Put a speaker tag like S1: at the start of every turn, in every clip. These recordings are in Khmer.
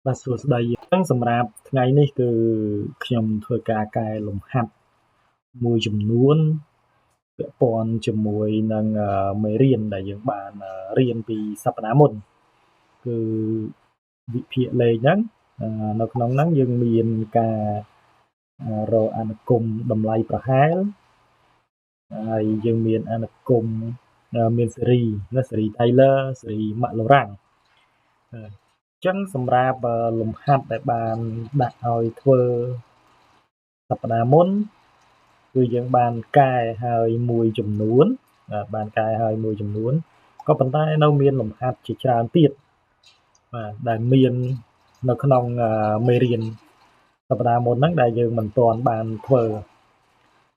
S1: បាទសួស្តីចឹងសម្រាប់ថ្ងៃនេះគឺខ្ញុំធ្វើការកែលំហាត់មួយចំនួនពាក់ព័ន្ធជាមួយនឹងមេរៀនដែលយើងបានរៀនពីសប្តាហ៍មុនគឺវិភាគលេខហ្នឹងនៅក្នុងហ្នឹងយើងមានការរកអានុគមតម្លៃប្រហែលហើយយើងមានអានុគមមានសេរីណាសេរី Taylor សេរី McLaurin ចឹងសម្រាប់លំហាត់ដែលបានដាក់ឲ្យធ្វើសប្តាហ៍មុនគឺយើងបានកែហើយមួយចំនួនក៏ប៉ុន្តែនៅមានលំហាត់ជាច្រើនទៀតបាទដែលមាននៅក្នុងមេរៀនសប្តាហ៍មុនហ្នឹងដែលយើងមិនទាន់បានធ្វើ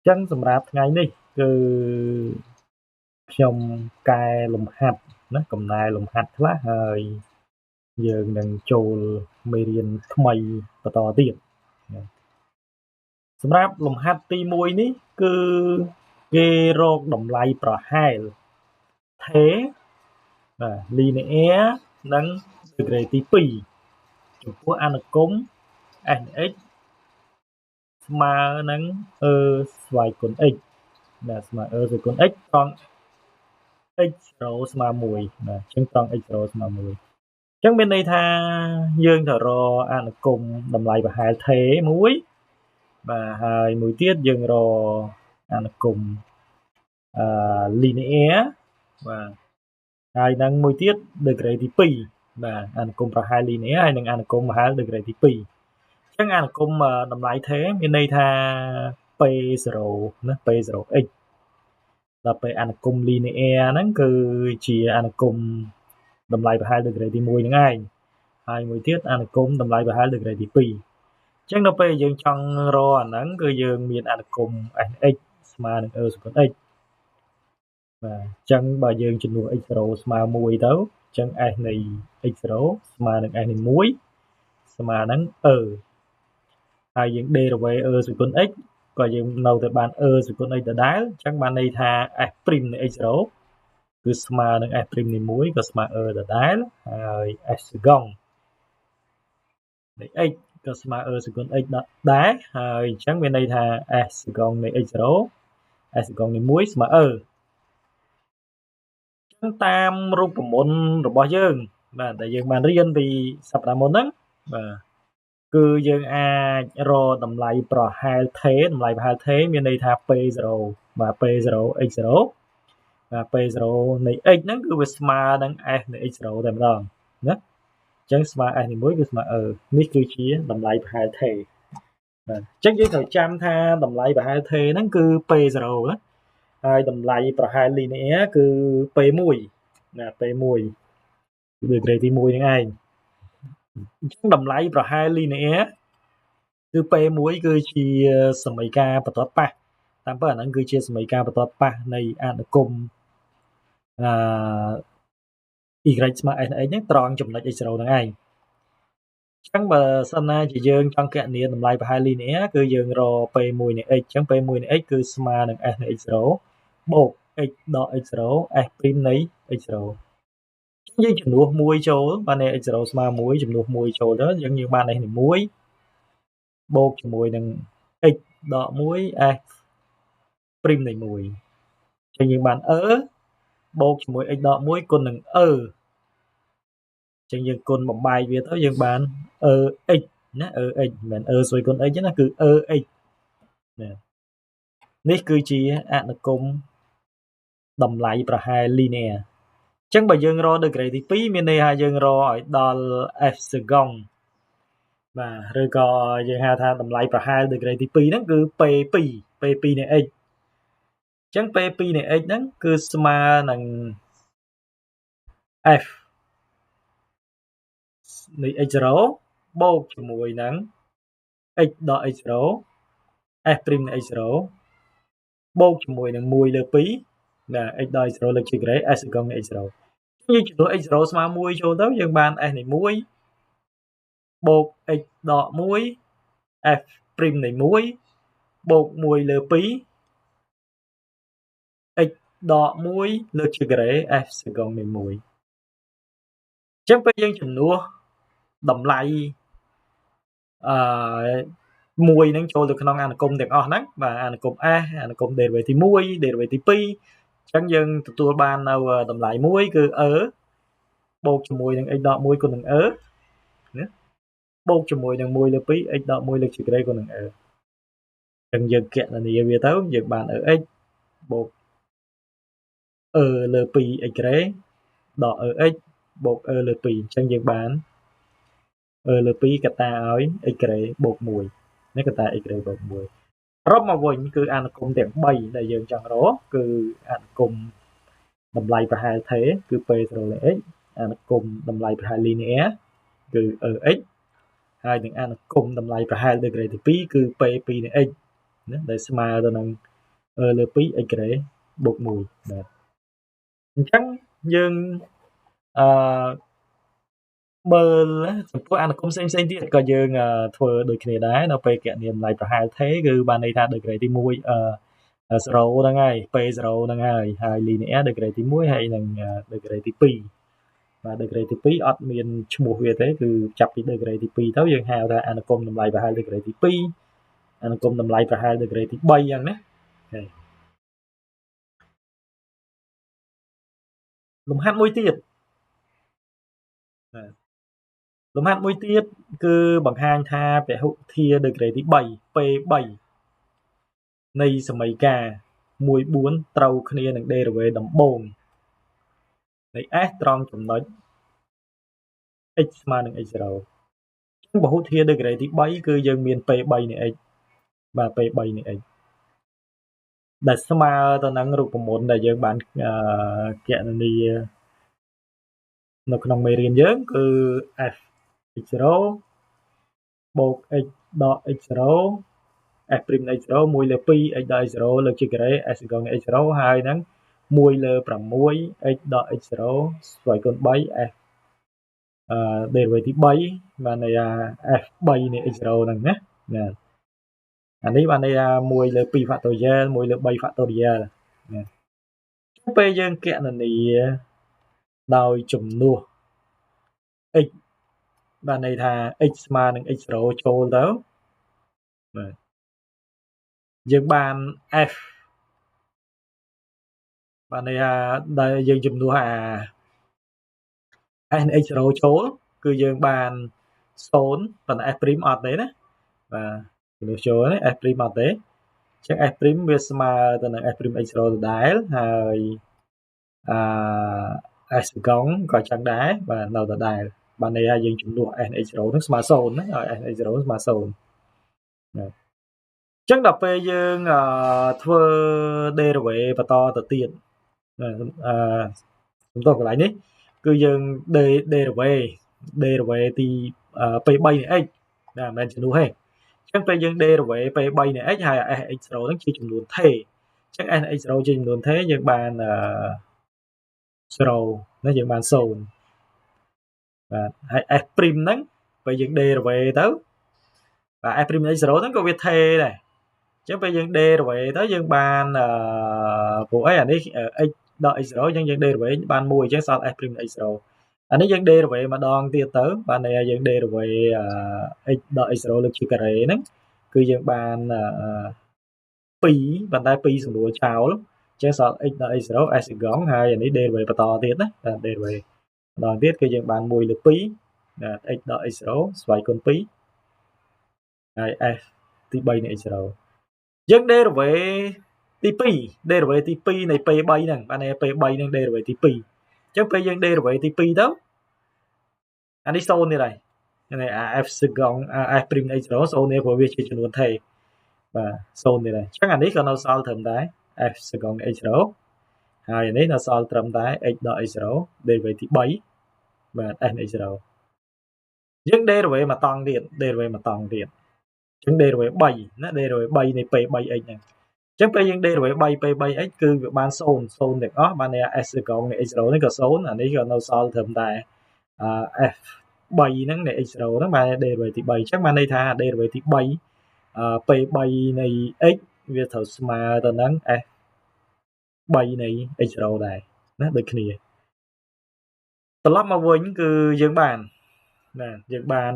S1: ចឹងសម្រាប់ថ្ងៃនេះគឺខ្ញុំកែលំហាត់ណាកំណែលំហាត់ខ្លះហើយយើងនឹងចូលមេរៀនថ្មីបន្តទៀតសម្រាប់លំហាត់ទី1នេះគឺគេរកតម្លៃប្រហែលថេបាទ linear និង degree ទី2ចំពោះអានុគម s x ស្មើនឹង e ស្វ័យគុណ x បាទស្មើ e ស្វ័យគុណ x ត្រង់ x0 ស្មើ1បាទអញ្ចឹងត្រង់ x0 ស្មើ1អញ្ចឹងមានន័យថាយើងត្រូវរកអានុគមតម្លៃប្រហែលថេមួយបាទហើយមួយទៀតយើងរកអានុគមlinear បាទហើយនឹងមួយទៀត degree ទី2បាទអានុគមប្រហែល linear ហើយនឹងអានុគមប្រហែល degree ទី2អញ្ចឹងអានុគមតម្លៃថេមានន័យថា p0 ណា p0x ដល់ពេលអានុគម linear ហ្នឹងគឺជាអានុគមតម្លៃប្រហែល degree ទី1ហ្នឹងឯងហើយមួយទៀតអានុគមតម្លៃប្រហែល degree ទី2អញ្ចឹងដល់ពេលយើងចង់រកអាហ្នឹងគឺយើងមានអានុគម sx ស្មើនឹង e សកល x បាទអញ្ចឹងបើយើងជំនួស x0 ស្មើ1ទៅអញ្ចឹង s នៃ x0 ស្មើនឹង s នៃ1ស្មើនឹង e ហើយយើង derivative e សកល x ក៏យើងនៅតែបាន e សកល x ដដែលអញ្ចឹងបានន័យថា s' នៃ x0 គឺស្មើនឹង s' នៃ1ក៏ស្មើ e ដដែលហើយ s សកលនៃ x ក៏ស្មើ e សកល x ដែរហើយអញ្ចឹងមានន័យថា s សកលនៃ x0 s សកលនៃ1ស្មើ eតាមរូបមន្តរបស់យើងបាទដែលយើងបានរៀនពីសប្តាហ៍មុនហ្នឹងបាទគឺយើងអាចរកតម្លៃប្រហែលថេតម្លៃប្រហែលថេមានន័យថា p0 បាទ p0 x0 បាទ p0 នៃ x ហ្នឹងគឺវាស្មើនឹង s នៃ x0 តែម្ដងណាអញ្ចឹងស្មើ s នៃ1គឺស្មើ e នេះគឺជាតម្លៃប្រហែលថេបាទអញ្ចឹងយើងត្រូវចាំថាតម្លៃប្រហែលថេហ្នឹងគឺ p0 ណាហើយតម្លៃប្រហែល linear គឺ p1 ណា p1 គឺ degree ទី1ហ្នឹងឯងអញ្ចឹងតម្លៃប្រហែល linear គឺ p1 គឺជាសមីការបន្ទាត់ប៉ះតាមពិតអាហ្នឹងគឺជាសមីការបន្ទាត់ប៉ះនៃអានុគមy ស្មើ s x ហ្នឹងត្រង់ចំណុច x0 ហ្នឹងឯងអញ្ចឹងបើសិនណាជាយើងចង់គណនាតម្លៃប្រហែល linear គឺយើងរក p1 នៃ x អញ្ចឹង p1 នៃ x គឺស្មើនឹង s នៃ x0 បូក x ដក x0 s' នៃ x0 យើងចំនួន1ចូលបានន័យ x0 ស្មើ1ចំនួន1ចូលទៅយើងបាន s នៃ1បូកជាមួយនឹង x ដក1 s' នៃ1ចឹងយើងបាន e បូកជាមួយ x ដក1គុណនឹង e ចឹងយើងគុណបំបែកវាទៅយើងបាន ex ណា ex មិនមែន e ស្វ័យគុណ x ទេណាគឺ ex ណានេះគឺជាអនុគមតម្លៃប្រហែល linear អញ្ចឹងបើយើងរក degree ទី2មានន័យថាយើងរកឲ្យដល់ f សកុងបាទឬក៏យើងហៅថាតម្លៃប្រហែល degree ទី2ហ្នឹងគឺ p2 p2 នៃ x អញ្ចឹង p2 នៃ x ហ្នឹងគឺស្មើនឹង f នៃ x0 បូកជាមួយនឹង x ដក x0 s' នៃ x0 បូកជាមួយនឹង1លើ2ណា x ដក x0 លើកជាការ៉េ s សកុងនៃ x0 យើងចំនួន x0 ស្មើ1ចូលទៅយើងបាន s នៃ1បូក x ដក1 f' នៃ1បូក1លើ2 x ដក1លើកជាការ៉េ f សកុងនៃ1អញ្ចឹងពេលយើងចំនួន តម្លៃមួយហ្នឹងចូលទៅក្នុងអានុគមទាំងអស់ហ្នឹងបាទអានុគម S អានុគម derivative ទី1 derivative ទី2អញ្ចឹងយើងទទួលបាននៅតម្លៃមួយគឺ បូកជាមួយនឹង x ដក1គុណនឹង ណាបូកជាមួយនឹង1លើ2 x ដក1លើជាក្រេគុណនឹង អញ្ចឹងយើងគណនាវាទៅយើងបាន x បូកលើ2 x ក្រេដក x បូកលើ2អញ្ចឹងយើងបានលើ2កតាឲ្យ x ក្រេបូក1នេះកតា x ក្រេបូក1រាប់មកវិញគឺអានុគមទាំង3ដែលយើងចង់រកគឺអានុគមតម្លៃប្រហែលថេគឺ p0 លើ x អានុគមតម្លៃប្រហែល linear គឺ x ហើយនឹងអានុគមតម្លៃប្រហែល degree ទី2គឺ p2 នៃ x ណាដែលស្មើទៅនឹងលើ2 x ក្រេបូក1បាទអញ្ចឹងយើងមើលចំពោះអានុគមផ្សេងៗទៀតក៏យើងធ្វើដូចគ្នាដែរនៅពេលគណនាតម្លៃប្រហែលថេគឺបានន័យថា degree ទី1 0ហ្នឹងហើយ p0 ហ្នឹងហើយ linear degree ទី1ហើយនឹង degree ទី2បាទ degree ទី2អត់មានឈ្មោះវាទេគឺចាប់ពី degree ទី2ទៅយើងហៅថាអានុគមតម្លៃប្រហែល degree ទី2អានុគមតម្លៃប្រហែល degree ទី3អញ្ចឹងណាលំហាត់មួយទៀតលំហាត់មួយទៀតគឺបង្ហាញថាពហុធា degree ទី3 p3 នៃសមីការ14ត្រូវគ្នានឹង derivative ដំបូងនៃ s ត្រង់ចំណុច x ស្មើនឹង x0 ពហុធា degree ទី3គឺយើងមាន p3 នៃ x បាទ p3 នៃ x ដែលស្មើទៅនឹងរូបមន្តដែលយើងបានគណនានៅក្នុងមេរៀនយើងគឺ f x0 បូក x ដក x0 f' នៃ x0 1លើ2 x ដក x0 លើជាការ៉េ s កងនៃ x0 ហើយហ្នឹង1លើ6 x ដក x0 ស្វ័យគុណ3 f derivative ទី3បានន័យថា f3 នៃ x0 ហ្នឹងណាអានេះបានន័យថា1លើ2 factorial 1លើ3 factorial ណាពេលយើងគណនាដោយចំនួន x បានន័យថា x ស្មើនឹង x0 ចូលទៅបាទយើងបាន f បានន័យថាដែលយើងចំនួនs នៃ x0 ចូលគឺយើងបាន0ប៉ុន្តែ f' អត់ទេណាបាទចំនួនចូលនេះ f' អត់ទេអញ្ចឹង f' វាស្មើទៅនឹង f' x0 ដដែលហើយs កងក៏ចឹងដែរបាទនៅដដែលបានន័យថាយើងចំនួន s នៃ x0 ហ្នឹងស្មើ0ណាហើយ s នៃ x0 ស្មើ0បាទចឹងដល់ពេលយើងធ្វើ derivative បន្តទៅទៀតសំដៅកន្លែងនេះគឺយើង derivative ទី p3 នៃ x ណាមិនមែនចំនួនទេអញ្ចឹងពេលយើង derivative p3 នៃ x ហើយ s x0 ហ្នឹងជាចំនួនថេអញ្ចឹង s x0 ជាចំនួនថេយើងបាន0ណាយើងបាន0បាទហើយ s' ហ្នឹងពេលយើង derivative ទៅបាទ s' នៃ x0 ហ្នឹងក៏វាថេដែរអញ្ចឹងពេលយើង derivative ទៅយើងបានព្រោះអីអានេះ x ដក x0 អញ្ចឹងយើង derivative បាន1អញ្ចឹងសល់ s' នៃ x0 អានេះយើង derivative ម្ដងទៀតទៅបានន័យថាយើង derivative x ដក x0 លើកជាការ៉េហ្នឹងគឺយើងបាន2ប៉ុន្តែ2សម្រួលចោលអញ្ចឹងសល់ x ដក x0 s កងហើយអានេះ derivative បន្តទៀតណាតែ derivative ម្ដងទៀតគឺយើងបាន1លើ2x ដក x0 ស្វ័យគុណ2ហើយ s ទី3នៃ x0 យើង derivative ទី2 derivative ទី2នៃ p3 ហ្នឹងបានន័យថា p3 ហ្នឹង derivative ទី2អញ្ចឹងពេលយើង derivative ទី2ទៅអានេះ0នេះហើយហ្នឹងហើយ f សកង f' នៃ x0 0នេះព្រោះវាជាចំនួនថេបាទ0នេះហើយអញ្ចឹងអានេះក៏នៅសល់ត្រឹមដែរ f សកង x0 ហើយអានេះនៅសល់ត្រឹមតែ x ដក x0 derivative ទី3បាទ s នៃ x0 យើង derivative មកតង់ទៀត derivative មកតង់ទៀតអញ្ចឹង derivative 3ណា derivative 3នៃ p3x ហ្នឹងអញ្ចឹងពេលយើង derivative 3 p3x គឺវាបាន0 0ទាំងអស់បានន័យថា s សកងនៃ x0 នេះក៏0អានេះក៏នៅសល់ត្រឹមតែ f 3ហ្នឹងនៃ x0 ហ្នឹងបាន derivative ទី3អញ្ចឹងបានន័យថា derivative ទី3p3 នៃ x វាត្រូវស្មើទៅនឹង f 3នៃ x0 ដែរណាដូចគ្នាត្រឡប់មកវិញគឺយើងបាន nèយើងបាន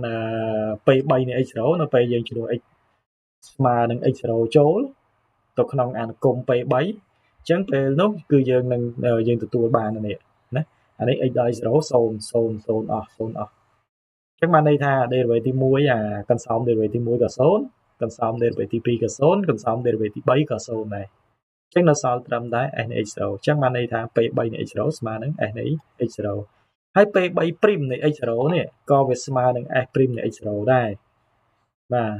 S1: P3 នៃ x0 នៅពេលយើងជំនួស x ស្មើនឹង x0 ចូលទៅក្នុងអានុគម P3 អញ្ចឹងពេលនោះគឺយើងនឹងយើងទទួលបាននេះណាអានេះ x ដល់ x0 0 0 0អស់0អស់អញ្ចឹងបានន័យថា derivative ទី1អាកន្សោម derivative ទី1ក៏0កន្សោម derivative ទី2ក៏0កន្សោម derivative ទី3ក៏0ដែរអញ្ចឹងនៅសល់ត្រឹមតែ s នៃ x0 អញ្ចឹងបានន័យថា P3 នៃ x0 ស្មើនឹង s នៃ x0 ហើយ P3 ព្រីមនៃ x0 នេះក៏វាស្មើនឹង s ព្រីមនៃ x0 ដែរបាទ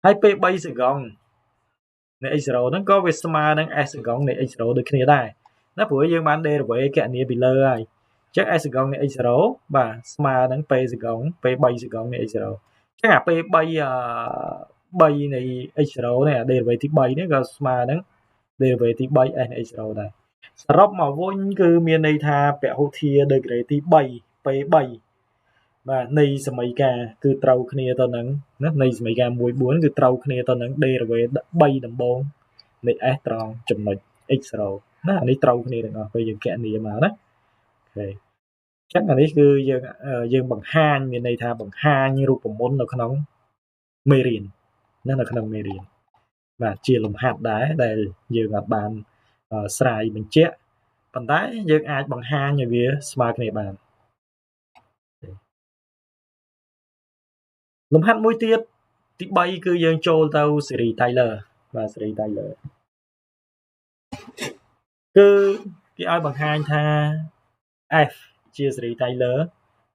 S1: ហើយ P3 សកង់នៃ x0 ហ្នឹងក៏វាស្មើនឹង s សកង់នៃ x0 ដូចគ្នាដែរណាព្រោះយើងបាន derivative គណនាពីលើហើយអញ្ចឹង s សកង់នៃ x0 បាទស្មើនឹង p សកង់ p3 សកង់នៃ x0 អញ្ចឹងអា p3 3នៃ x0 នេះអា derivative ទី3នេះក៏ស្មើនឹង derivative ទី 3s នៃ x0 ដែរសរុបមកវិញគឺមានន័យថាពហុធា degree ទី3 p3 បាទនៃសមីការគឺត្រូវគ្នាទៅនឹងណានៃសមីការ1 4គឺត្រូវគ្នាទៅនឹង derivative 3ដំបូងនៃ s ត្រង់ចំណុច x0 ណាអានេះត្រូវគ្នាទាំងអស់ពេលយើងគណនាមកណាអូខេអញ្ចឹងអានេះគឺយើងបង្ហាញមានន័យថាបង្ហាញរូបមន្តនៅក្នុងមេរៀនណានៅក្នុងមេរៀនបាទជាលំហាត់ដែរដែលយើងអាចបានស្រាយបញ្ជាក់ប៉ុន្តែយើងអាចបង្ហាញឲ្យវាស្មើគ្នាបានលំហាត់មួយទៀតទី3គឺយើងចូលទៅសេរី Taylor បាទសេរី Taylor គឺគេឲ្យបង្ហាញថា f ជាសេរី Taylor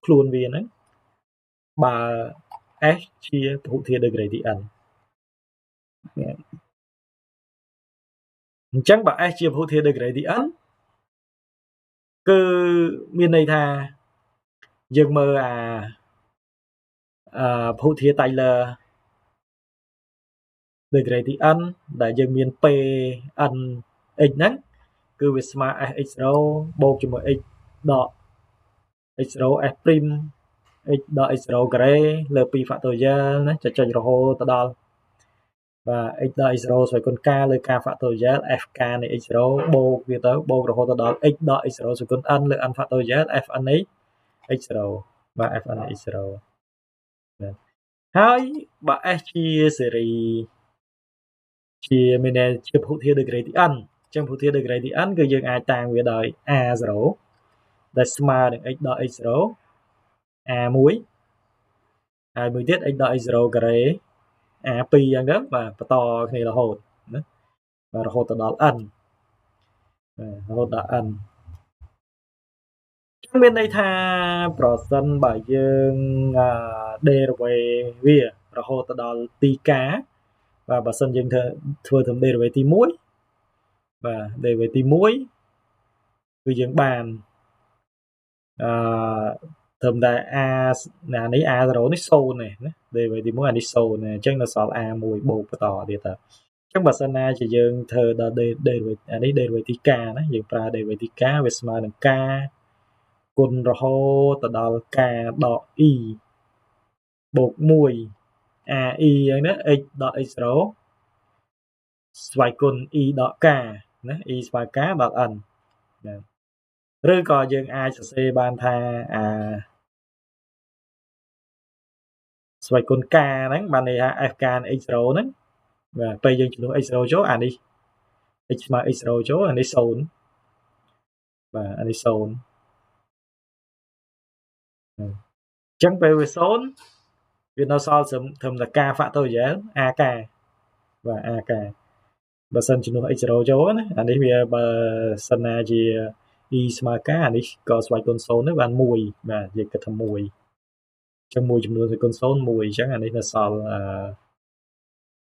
S1: ខ្លួនវាហ្នឹងបើ s ជាពហុធា degree ទី n អញ្ចឹងបើ s ជាពហុធា degree ទី n គឺមានន័យថាយើងមើលពហុធា Taylor degree ទី n ដែលយើងមាន p n x ហ្នឹងគឺវាស្មើ s x0 បូកជាមួយ x ដក x0 s ព្រីម x ដក x0 ការ៉េលើ2 factorial ណាចុចរហូតទៅដល់បាទ x ដក x0 ស្វ័យគុណkលើk factorial fk នៃ x0 បូកវាទៅបូករហូតទៅដល់ x ដក x0 ស្វ័យគុណ n លើ n factorial fn នៃ x0 បាទ fn នៃ x0 ហើយបើ s ជាសេរីជាមានជាពហុធា degree ទី n អញ្ចឹងពហុធា degree ទី n គឺយើងអាចតាំងវាដោយ a0 ដែលស្មើនឹង x ដក x0 a1 ហើយមួយទៀត x ដក x0 ការ៉េ a2 អញ្ចឹងទៅបាទបន្តគ្នារហូតណាបាទរហូតទៅដល់ n បាទរហូតដល់ n មានន័យថាប្រសិនបើយើងderivative វារហូតទៅដល់ទីការបាទបើសិនយើងធ្វើត្រឹម derivative ទី1បាទ derivative ទី1គឺយើងបានត្រឹមតែ a នេះ a0 នេះ0ទេណា derivative ទី1អានេះ0ទេអញ្ចឹងនៅសល់ a1 បូកបន្តទៀតទៅអញ្ចឹងបើសិនណាជាយើងធ្វើដល់ derivative អានេះ derivative ទីការណាយើងប្រើ derivative ទីការវាស្មើនឹងការគុណរហូតទៅដល់ការដក e បូក1 ae អញ្ចឹងណា x ដក x0 ស្វ័យគុណ e ដក k ណា e ស្មើ k ដល់ n ណាឬក៏យើងអាចសរសេរបានថាស្វ័យគុណ k ហ្នឹងបានន័យថា fk នៃ x0 ហ្នឹងបាទពេលយើងជំនួស x0 ចូលអានេះ x ស្មើ x0 ចូលអានេះ0បាទអានេះ0អញ្ចឹងពេលវា0វានៅសល់ត្រឹមតែ k factorial ak បាទ ak បើសិនជំនួស x0 ចូលណាអានេះវាបើសិនណាជា e ស្មើ k អានេះក៏ស្វ័យគុណ0ដែរបាន1បាទយើងគិតថា1អញ្ចឹង1ចំនួនស្វ័យគុណ0 1អញ្ចឹងអានេះនៅសល់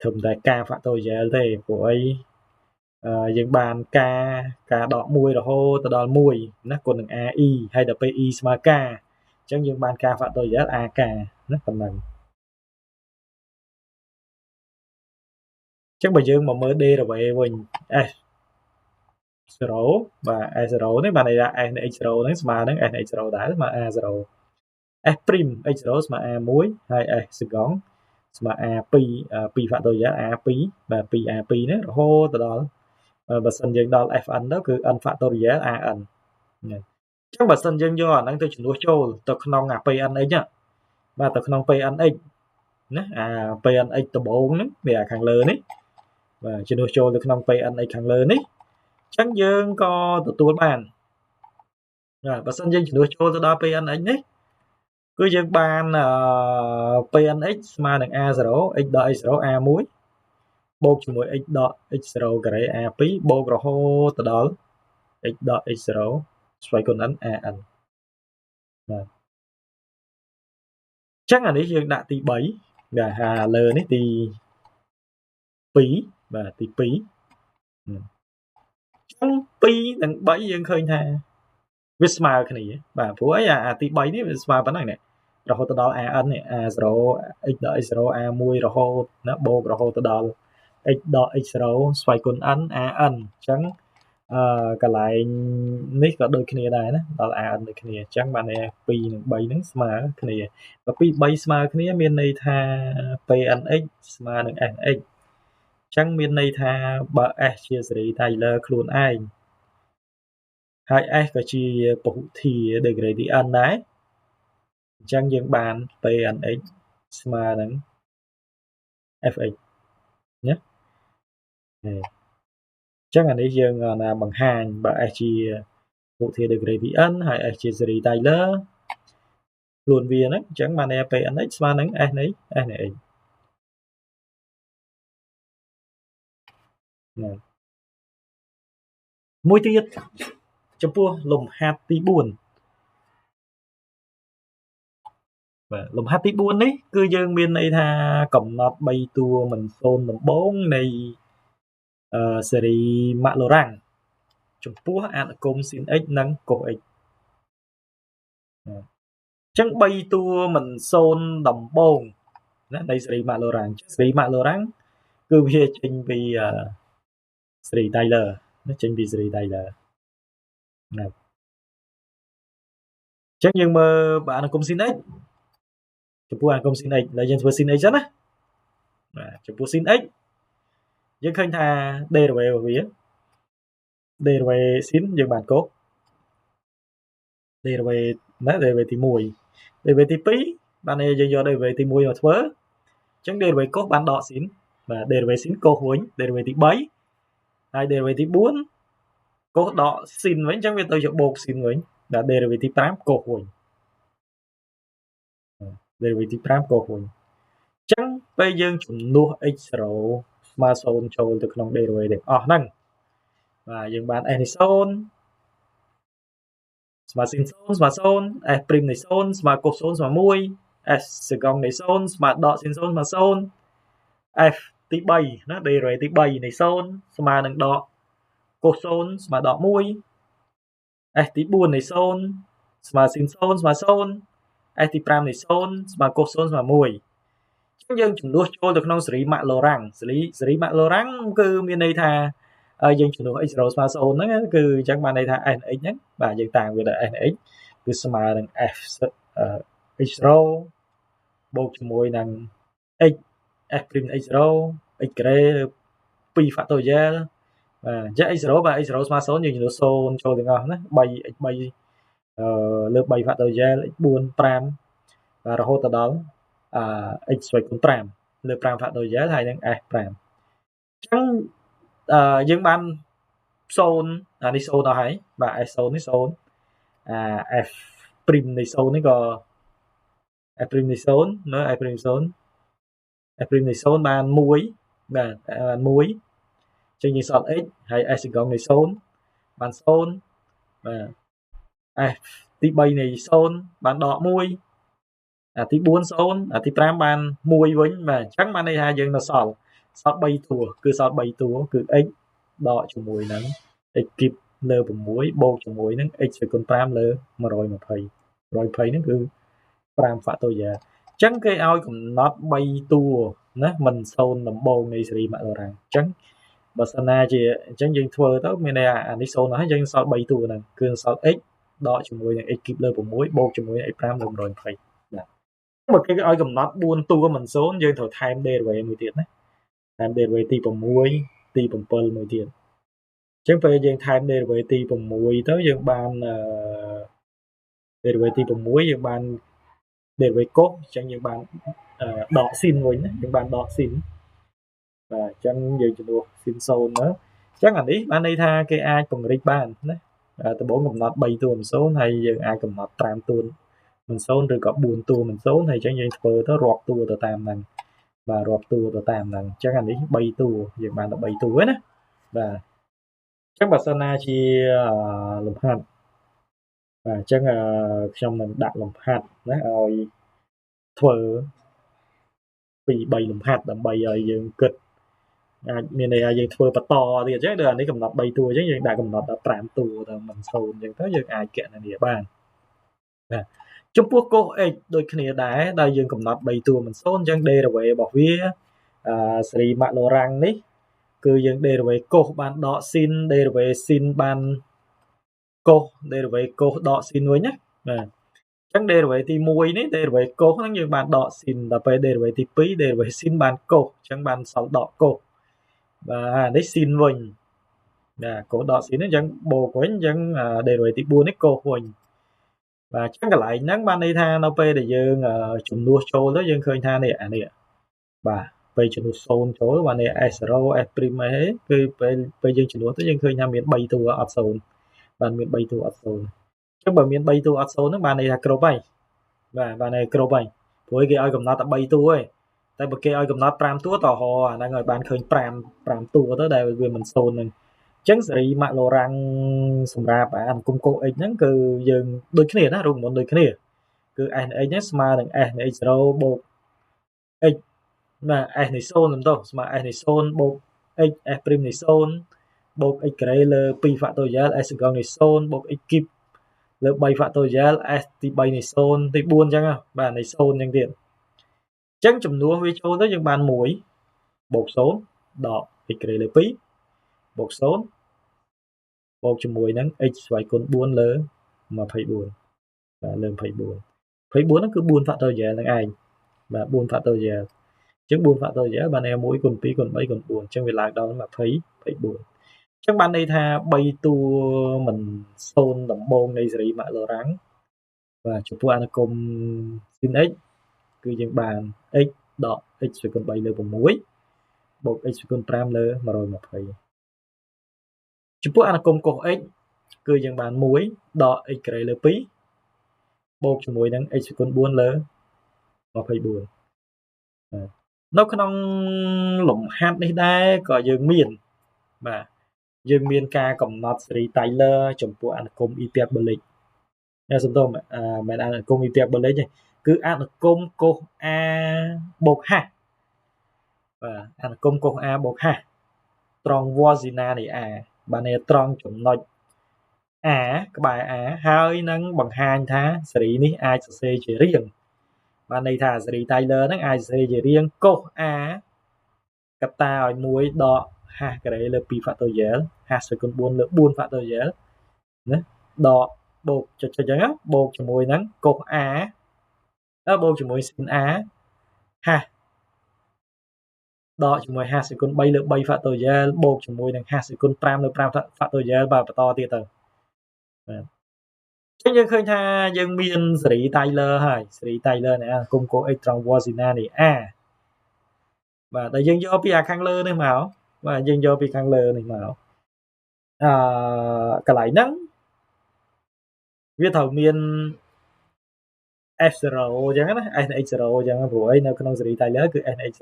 S1: ត្រឹមតែ k factorial ទេព្រោះអីយើងបាន k ដក1រហូតទៅដល់1ណាគុណនឹង ae ហើយដល់ពេល e ស្មើ k អញ្ចឹងយើងបាន k factorial ak ណាប៉ុណ្ណឹងអញ្ចឹងបើយើងមកមើល derivative វិញ s0 បាទ s0 នេះបានន័យថា s នៃ x0 ហ្នឹងស្មើនឹង s នៃ x0 ដែរស្មើ a0 s ព្រីម x0 ស្មើ a1 ហើយ s សកង់ស្មើ a2 2 factorial a2 បាទ 2a2 នេះរហូតទៅដល់បើសិនយើងដល់ fn ទៅគឺ n factorial an អញ្ ចឹងបើសិនយើងយកអាហ្នឹងទៅជំនួសចូលទៅក្នុងអា PNX បាទទៅក្នុង PNX ណាអា PNX ដំបូងហ្នឹងវាខាងលើនេះបាទជំនួសចូលទៅក្នុង PNX ខាងលើនេះចឹងយើងក៏ទទួលបានបាទបើសិនយើងជំនួសចូលទៅដល់ PNX នេះគឺយើងបាន PNX ស្មើនឹង A0 x ដក x0 A1 បូកជាមួយ x ដក x0 ការ៉េ A2 បូករហូតទៅដល់ x ដក x0 ស្វ័យគុណ n an បាទចឹងអានេះយើងដាក់ទី3បាទហាលើនេះទី2បាទទី2ចឹង2និង3យើងឃើញថាវាស្មើគ្នាបាទព្រោះអីអាទី3នេះវាស្មើប៉ុណ្ណឹងនេះរហូតដល់ an នេះ a0 x ដក x0 a1 រហូតណាបូករហូតទៅដល់ x ដក x0 ស្វ័យគុណ n an អញ្ចឹងកន្លែងនេះក៏ដូចគ្នាដែរណាដល់ an ដូចគ្នាអញ្ចឹងបានន័យ2និង3ហ្នឹងស្មើគ្នាបើ2 3ស្មើគ្នាមានន័យថា pnx ស្មើនឹង sx អញ្ចឹងមានន័យថាបើ s ជាសេរី Taylor ខ្លួនឯងហើយ s ក៏ជាពហុធាតុ degree n ដែរអញ្ចឹងយើងបាន pnx ស្មើនឹង fx ណាអញ្ចឹងអានេះយើងណាបង្ហាញបើ s ជាពហុធាតុ degree n ហើយ s ជាសេរី Taylor ខ្លួនវាហ្នឹងអញ្ចឹងបានន័យ pnx ស្មើនឹង s នៃ x ណាមួយទៀតចំពោះលំហាត់ទី4បាទលំហាត់ទី4នេះគឺយើងមានន័យថាកំណត់3តួមិនសូន្យដំបូងនៃសេរីម៉ាក់ឡូរ៉ាំងចំពោះអនុគម sin x និង cos x អញ្ចឹង3តួមិនសូន្យដំបូងណានៃសេរីម៉ាក់ឡូរ៉ាំងសេរីម៉ាក់ឡូរ៉ាំងគឺវាចេញពីសេរី Taylor ណាចេញពីសេរី Taylor ណាអញ្ចឹងយើងមើលបើអនុគម sin x ចំពោះអនុគម sin x ហើយយើងធ្វើ sin x សិនណាបាទចំពោះ sin x យើងឃើញថា derivative របស់វា derivative sin យើងបានកូស derivative ណា derivative ទី1 derivative ទី2បានយើងយក derivative ទី1មកធ្វើអញ្ចឹង derivative កូសបានដក sin បាទ derivative sin កូសវិញ derivative ទី3ហើយ derivative ទី4កូសដក sin វិញអញ្ចឹងវាទៅជាបូក sin វិញបាទ derivative ទី5កូសវិញ derivative ទី5កូសវិញអញ្ចឹងពេលយើងជំនួស x0 ស្មើ0ចូលទៅក្នុង derivative ទាំងអស់ហ្នឹងបាទយើងបាន s នៃ0ស្មើ sin 0ស្មើ0 s ព្រីមនៃ0ស្មើ cos 0ស្មើ1 s សេកុងនៃ0ស្មើដក sin 0ស្មើ0 f ទី3ណា derivative ទី3នៃ0ស្មើនឹងដក cos 0ស្មើដក1 s ទី4នៃ0ស្មើ sin 0ស្មើ0 s ទី5នៃ0ស្មើ cos 0ស្មើ1អញ្ចឹងយើងចំនួនចូលទៅក្នុងសេរីម៉ាក់ឡូរ៉ាំងសេរីម៉ាក់ឡូរ៉ាំងគឺមានន័យថាយើងចំនួន x0 ស្មើ0ហ្នឹងគឺអញ្ចឹងបានន័យថា s x ហ្នឹងបាទយើងតាំងវាដល់ s x គឺស្មើនឹង f x0 បូកជាមួយនឹង x f ព្រីម x0 x ការ៉េ2 factorial បាទអញ្ចឹង x0 បាទ x0 ស្មើ0យើងចំនួន0ចូលទាំងអស់ណា 3x3 លើ3 factorial x4 5បាទរហូតទៅដល់x ស្វ័យគុណ5លើ5 factorial ហើយនឹង s 5អញ្ចឹងយើងបាន0អានេះ0ដល់ហើយបាទ s 0នេះ0f ព្រីមនៃ0នេះក៏ f ព្រីមនៃ0នៅ f ព្រីម0 f ព្រីមនៃ0បាន1បាទបាន1អញ្ចឹងយើងសល់ x ហើយ s សេកុងនៃ0បាន0បាទ f ទី3នៃ0បានដក1អាទី4 0អាទី5បាន1វិញបាទអញ្ចឹងបានន័យថាយើងនៅសល់3តួគឺសល់3តួគឺ x ដកជាមួយនឹង x គីបលើ6បូកជាមួយនឹង x សេកុណ5លើ120 120ហ្នឹងគឺ5 factorial អញ្ចឹងគេឲ្យកំណត់3តួណាមិនសូន្យដំបូងនៃសេរីម៉ាក់ឡូរ៉ាំងអញ្ចឹងបើសិនណាជាអញ្ចឹងយើងធ្វើទៅមានន័យអានេះ0ហើយយើងសល់3តួហ្នឹងគឺសល់ x ដកជាមួយនឹង x គីបលើ6បូកជាមួយនឹង x 5លើ120បាទបើគេឲ្យកំណត់4តួមិនសូន្យយើងត្រូវថែម derivative មួយទៀតណាថែម derivative ទី6ទី7មួយទៀតអញ្ចឹងពេលយើងថែម derivative ទី6ទៅយើងបាន derivative 6យើងបាន derivative cos អញ្ចឹងយើងបានដក sin វិញណាយើងបានដក sin បាទអញ្ចឹងយើងជំនួស sin 0ទៅអញ្ចឹងអានេះបានន័យថាគេអាចពង្រីកបានណាដំបូងកំណត់3តួមិន0ហើយយើងអាចកំណត់5តួមិន0ឬក៏4តួមិន0ហើយអញ្ចឹងយើងធ្វើទៅរាប់តួទៅតាមហ្នឹងបាទរាប់តួទៅតាមហ្នឹងអញ្ចឹងអានេះ3តួយើងបានតែ3តួណាបាទអញ្ចឹងបើសិនណាជាលំហាត់បាទអញ្ចឹងខ្ញុំនឹងដាក់លំហាត់ណាឲ្យធ្វើពី3លំហាត់ដើម្បីឲ្យយើងគិតអាចមានន័យថាយើងធ្វើបន្តទៀតអញ្ចឹងដូចអានេះកំណត់3តួអញ្ចឹងយើងដាក់កំណត់ដល់5តួទៅមិន0អញ្ចឹងទៅយើងអាចគណនាបានបាទចំពោះ cos x ដូចគ្នាដែរដែលយើងកំណត់3តួមិន0អញ្ចឹង derivative របស់វាសេរី Maclaurin នេះគឺយើង derivative cos បានដក sin derivative sin បាន cos derivative cos ដក sin វិញណាបាទអញ្ចឹង derivative ទី1នេះ derivative cos ហ្នឹងយើងបានដក sin ដល់ពេល derivative ទី2 derivative sin បាន cos អញ្ចឹងបានសល់ដក cos បាទនេះ sin វិញបាទ cos ដក sin អញ្ចឹងបូកវិញអញ្ចឹង derivative ទី4នេះ cos វិញបាទអញ្ចឹងកន្លែងហ្នឹងបានន័យថានៅពេលដែលយើងជំនួសចូលទៅយើងឃើញថានេះអានេះបាទពេលជំនួស0ចូលបាននេះ s0 s' អីគឺពេលយើងជំនួសទៅយើងឃើញថាមាន3តួអត់0បានមាន3តួអត់0អញ្ចឹងបើមាន3តួអត់0ហ្នឹងបានន័យថាគ្រប់ហើយបាទបានន័យគ្រប់ហើយព្រោះគេឲ្យកំណត់តែ3តួឯងតែបើគេឲ្យកំណត់5តួតហអាហ្នឹងឲ្យបានឃើញ5តួទៅដែលវាមិន0ហ្នឹងអញ្ចឹងសេរី Maclaurin សម្រាប់អាអង្គម cos x ហ្នឹងគឺយើងដូចគ្នាណារូបមន្តដូចគ្នាគឺ s នៃ x ហ្នឹងស្មើនឹង s នៃ x0 បូក x បាទ s នៃ0មិនទោះស្មើ s នៃ0បូក x s' នៃ0បូក x ការ៉េលើ2 factorial s សកលនៃ0បូក x គីបលើ3 factorial s ទី3នៃ0ទី4អញ្ចឹងបាទនៃ0អញ្ចឹងទៀតអញ្ចឹងចំនួនវាចូលទៅយើងបាន1បូក0ដក x ការ៉េលើ2បូក0បូកជាមួយនឹង x ស្វ័យគុណ4លើ24បាទលើ24 24ហ្នឹងគឺ4 factorial ហ្នឹងឯងបាទ4 factorial អញ្ចឹង4 factorial បានន័យ1គុណ2គុណ3គុណ4អញ្ចឹងវាឡើងដល់24អញ្ចឹងបានន័យថា3តួមិន0ដំបូងនៃសេរី Maclaurin បាទចំពោះអនុគម sin x គឺយើងបាន x ដក x ស្វ័យគុណ3លើ6បូក x ស្វ័យគុណ5លើ120ចំពោះអនុគម cos x គឺយើងបាន1ដក x ការ៉េលើ2បូកជាមួយនឹង x ស្វ័យគុណ4លើ24នៅក្នុងលំហាត់នេះដែរក៏យើងមានបាទយើងមានការកំណត់សេរី Taylor ចំពោះអនុគម hyperbolic សំដៅមិនអនុគម hyperbolic ទេគឺអនុគម cos a បូក h បាទអនុគម cos a បូក h ត្រង់ Washina នៃ a បាទនេះត្រង់ចំណុច a ក្បែរ a ហើយនឹងបង្ហាញថាសេរីនេះអាចសរសេរជារៀងបានន័យថាសេរី Taylor ហ្នឹងអាចសរសេរជារៀង cos a កតាឲ្យ1ដក h ការ៉េលើ2 factorial h ស្វ័យគុណ4លើ4 factorial ណាដកបូកចុចអញ្ចឹងបូកជាមួយនឹង cos a បូកជាមួយ sin a h ដកជាមួយ h ស្វ័យគុណ3លើ3 factorial បូកជាមួយនឹង h ស្វ័យគុណ5លើ5 factorial បាទបន្តទៀតទៅបាទអញ្ចឹងយើងឃើញថាយើងមានសេរី Taylor ហើយសេរី Taylor នៃអង្គម cos x ត្រង់ Washina នៃ a បាទតែយើងយកពីខាងលើនេះមកបាទយើងយកពីខាងលើនេះមកកន្លែងហ្នឹងវាត្រូវមាន f0 អញ្ចឹងណា s នៃ x0 អញ្ចឹងព្រោះអីនៅក្នុងសេរី Taylor គឺ s នៃ x0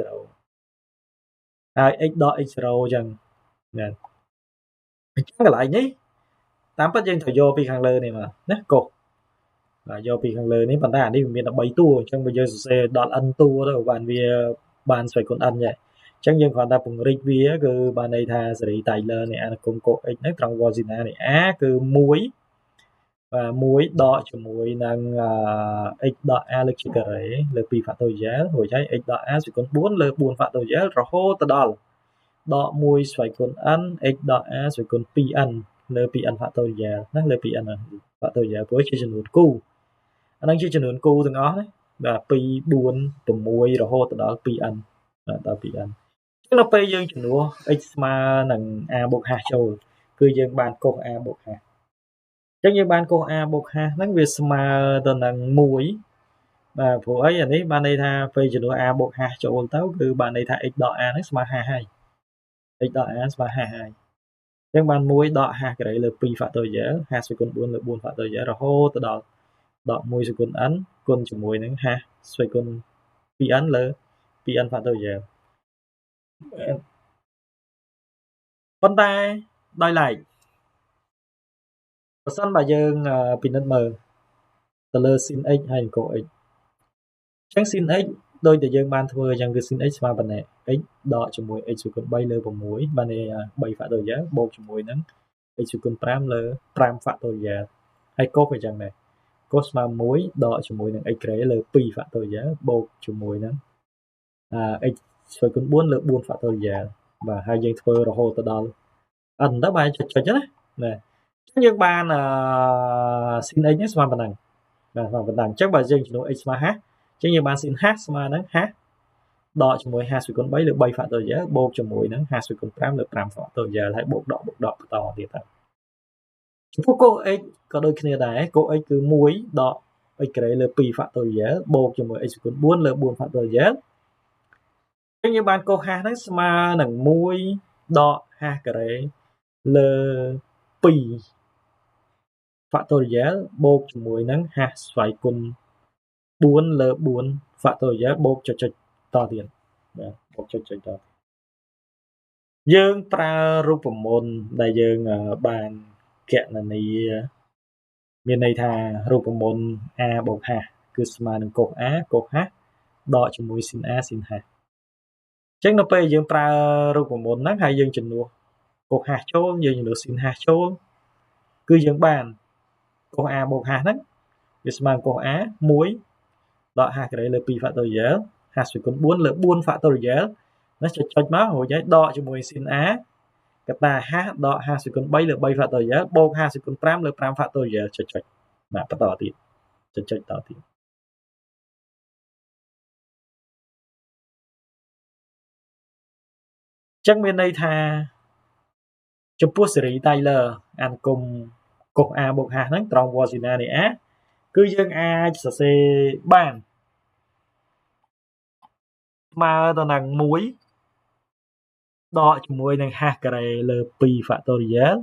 S1: ហើយ x ដក x0 អញ្ចឹងណាអញ្ចឹងកន្លែងនេះតាមពិតយើងត្រូវយកពីខាងលើនេះមកណាកុសបាទយកពីខាងលើនេះប៉ុន្តែអានេះវាមានតែ3តួអញ្ចឹងបើយើងសរសេរដល់ n តួទៅបានវាបានស្វ័យគុណ n ដែរអញ្ចឹងយើងគ្រាន់តែពង្រីកវាគឺបានន័យថាសេរី Taylor នៃអនុគម cos x ហ្នឹងត្រង់ Washina នៃ a គឺ1បាទ1ដកជាមួយនឹងx ដក a លើកជាការ៉េលើ2 factorial រួចហើយ x ដក a ស្វ័យគុណ4លើ4 factorial រហូតទៅដល់ដក1ស្វ័យគុណ n x ដក a ស្វ័យគុណ 2n លើ 2n factorial ណាលើ 2n factorial ព្រោះជាចំនួនគូអាហ្នឹងជាចំនួនគូទាំងអស់ណាបាទ2 4 6រហូតទៅដល់ 2n ដល់ 2n អញ្ចឹងដល់ពេលយើងចំនួន x ស្មើនឹង a បូក h ចូលគឺយើងបាន cos a បូក h ចឹងយើងបានកូស a បូក h ហ្នឹងវាស្មើទៅនឹង1បាទព្រោះអីអានេះបានន័យថាពេលចំនួន a បូក h ចូលទៅគឺបានន័យថា x ដក a ហ្នឹងស្មើ h ហើយ x ដក a ស្មើ h ហើយចឹងបាន1ដក h ការ៉េលើ2 factorial h ស្វ័យគុណ4លើ4 factorial រហូតទៅដល់ដក1ស្វ័យគុណ n គុណជាមួយនឹង h ស្វ័យគុណ 2n លើ 2n factorial ប៉ុន្តែដោយឡែកបើសិនបើយើងពិនិត្យមើលទៅលើ sin x ហើយ cos x ចឹង sin x ដូចតែយើងបានធ្វើអញ្ចឹងគឺ sin x ស្មើប៉ុណ្ណេះ x ដកជាមួយ x ស្វ័យគុណ3លើ6បានន័យ3 factorial បូកជាមួយនឹង x ស្វ័យគុណ5លើ5 factorial ហើយ cos ក៏អញ្ចឹងដែរ cos ស្មើ1ដកជាមួយនឹង x ក្រេលើ2 factorial បូកជាមួយនឹងx ស្វ័យគុណ4លើ4 factorial បាទហើយយើងធ្វើរហូតទៅដល់ n ទៅបាទចុចណាណាអញ្ចឹងយើងបាន sin x នេះស្មើប៉ុណ្ណឹងបាទស្មើប៉ុណ្ណឹងអញ្ចឹងបើយើងចំនួន x ស្មើ h អញ្ចឹងយើងបាន sin h ស្មើនឹង h ដកជាមួយ h ស្វ័យគុណ3លើ3 factorial បូកជាមួយនឹង h ស្វ័យគុណ5លើ5 factorial ហើយបូកដកបន្តទៀតទៅចំពោះ cos x ក៏ដូចគ្នាដែរ cos x គឺ1ដក x ក្រេលើ2 factorial បូកជាមួយ x ស្វ័យគុណ4លើ4 factorial អញ្ចឹងយើងបាន cos h ហ្នឹងស្មើនឹង1ដក h ការ៉េលើ2 factorial បូកជាមួយនឹង h ស្វ័យគុណ4លើ4 factorial បូកចុចតទៀតបាទបូកចុចតយើងប្រើរូបមន្តដែលយើងបានគណនាមានន័យថារូបមន្ត a បូក h គឺស្មើនឹង cos a cos h ដកជាមួយ sin a sin h អញ្ចឹងនៅពេលយើងប្រើរូបមន្តហ្នឹងហើយយើងជំនួស cos h ចូលយើងជំនួស sin h ចូលគឺយើងបាន cos a បូក h ហ្នឹងវាស្មើនឹង cos a 1ដក h ការ៉េលើ2 factorial h ស្វ័យគុណ4លើ4 factorial ណាចុចមករួចហើយដកជាមួយ sin a កតា h ដក h ស្វ័យគុណ3លើ3 factorial បូក h ស្វ័យគុណ5លើ5 factorial ចុចបាទបន្តទៀតចុចតទៀតចឹងមានន័យថាចំពោះសេរី Taylor អានុគម cos a បូក h ហ្នឹងត្រង់វ៉ាស៊ីណានៃ a គឺយើងអាចសរសេរបានស្មើទៅនឹង1ដកជាមួយនឹង h ការ៉េលើ2 factorial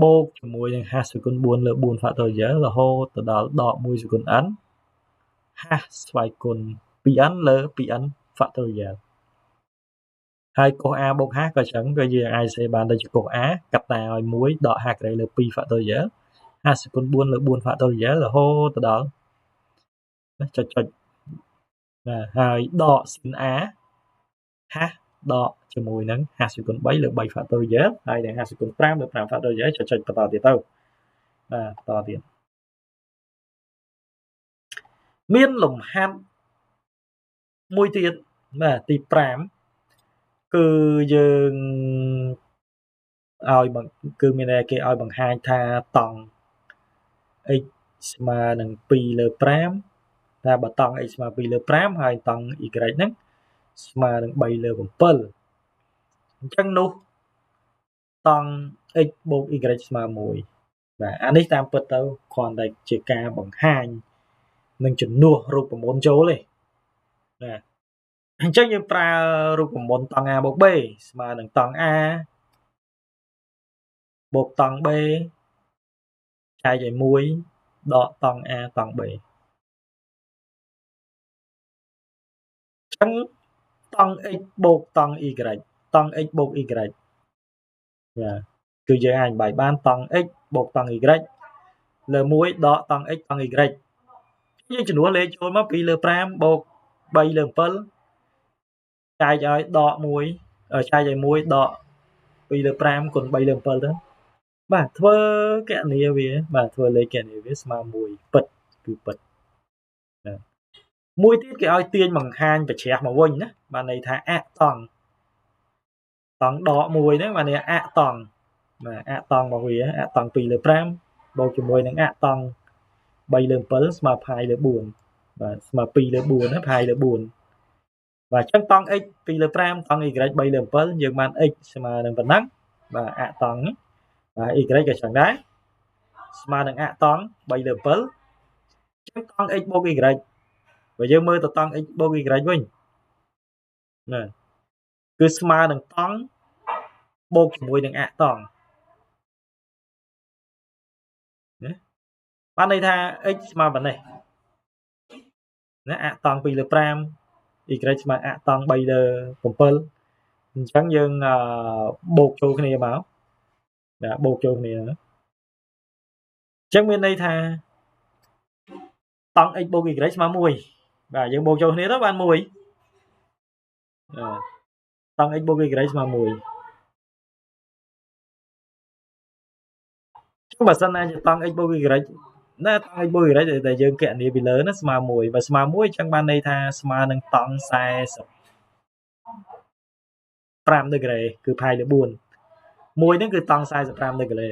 S1: បូកជាមួយនឹង h ស្វ័យគុណ4លើ4 factorial រហូតទៅដល់ដក1ស្វ័យគុណ n h ស្វ័យគុណ 2n លើ 2n factorial ហើយ cos a បូក h ក៏ចឹងគឺយើងអាចសរសេរបានដូចជា cos a កត្តាឲ្យ1ដក h ការ៉េលើ2 factorial h ស្វ័យគុណ4លើ4 factorial រហូតទៅដល់ចុចបាទហើយដក sin a h ដកជាមួយនឹង h ស្វ័យគុណ3លើ3 factorial ហើយនឹង h ស្វ័យគុណ5លើ5 factorial ចុចបន្តទៀតទៅបាទបន្តទៀតមានលំហាត់មួយទៀតបាទទី5គឺយើងឲ្យគឺមានគេឲ្យបង្ហាញថាតង់ x ស្មើនឹង2លើ5តែបើតង់ x ស្មើ2លើ5ហើយតង់ y ហ្នឹងស្មើនឹង3លើ7អញ្ចឹងនោះតង់ x បូក y ស្មើ1បាទអានេះតាមពិតទៅគ្រាន់តែជាការបង្ហាញនឹងជំនួសរូបមន្តចូលទេបាទអញ្ចឹងយើងប្រើរូបមន្តតង់ a បូក b ស្មើនឹងតង់ a បូកតង់ b ចែកឲ្យ1ដកតង់ a តង់ b អញ្ចឹងតង់ x បូកតង់ y តង់ x បូក y បាទគឺយើងអាចបាយបានតង់ x បូកតង់ y លើ1ដកតង់ x តង់ y យើងចំនួនលេខចូលមក2លើ5បូក3លើ7ចែកឲ្យដក1ចែកឲ្យ1ដក2លើ5គុណ3លើ7ទៅបាទធ្វើគណនាវាបាទធ្វើលេខគណនាវាស្មើ1ពិតគឺពិតមួយទៀតគេឲ្យទាញបង្ហាញប្រជ្រះមកវិញណាបានន័យថាអតង់ដក1ហ្នឹងបានន័យអតង់បាទអតង់របស់វាអតង់2លើ5បូកជាមួយនឹងអតង់3លើ7ស្មើផាយលើ4បាទស្មើ2លើ4ណាផាយលើ4បាទអញ្ចឹងតង់ x 2លើ5តង់ y 3លើ7យើងបាន x ស្មើនឹងប៉ុណ្ណឹងបាទអតង់បាទ y ក៏ចឹងដែរ ស្មើនឹងអតង់3លើ7អញ្ចឹងតង់ x បូក y បើយើងមើលទៅតង់ x បូក y វិញណាគឺស្មើនឹងតង់បូកជាមួយនឹងអតង់ណាបានន័យថា x ស្មើប៉ុណ្ណេះណាអតង់2លើ5 y ស្មើអតង់3លើ7អញ្ចឹងយើងបូកចូលគ្នាមកណាបូកចូលគ្នាអញ្ចឹងមានន័យថាតង់ x បូក y ស្មើ1បាទយើងបូកចូលគ្នាទៅបាន1តង់ x បូក y ស្មើ1បើសិនណាជាតង់ x បូក y ណាតង់ x បូក y ដែលយើងគណនាពីលើណាស្មើ1បើស្មើ1អញ្ចឹងបានន័យថាស្មើនឹងតង់45ដឺក្រេគឺផាយលើ4មួយហ្នឹងគឺតង់45ដឺក្រេ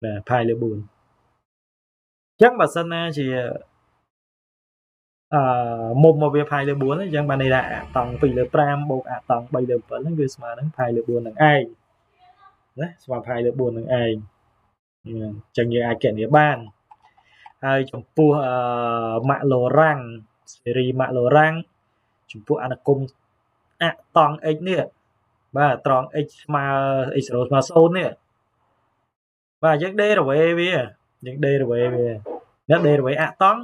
S1: បាទផាយលើ4អញ្ចឹងបើសិនណាជាមុំមកវាផាយលើ4អញ្ចឹងបានន័យថាអតង់2លើ5បូកអតង់3លើ7ហ្នឹងគឺស្មើនឹងផាយលើ4នឹងឯងណាស្មើផាយលើ4នឹងឯងអញ្ចឹងយើងអាចគណនាបានហើយចំពោះម៉ាក់ឡូរ៉ាំងសេរីម៉ាក់ឡូរ៉ាំងចំពោះអនុគមអតង់ x នេះបាទត្រង់ x ស្មើ x 0ស្មើ0នេះបាទយើងដេរវេវាយើងដេរវេវាណាដេរវេអតង់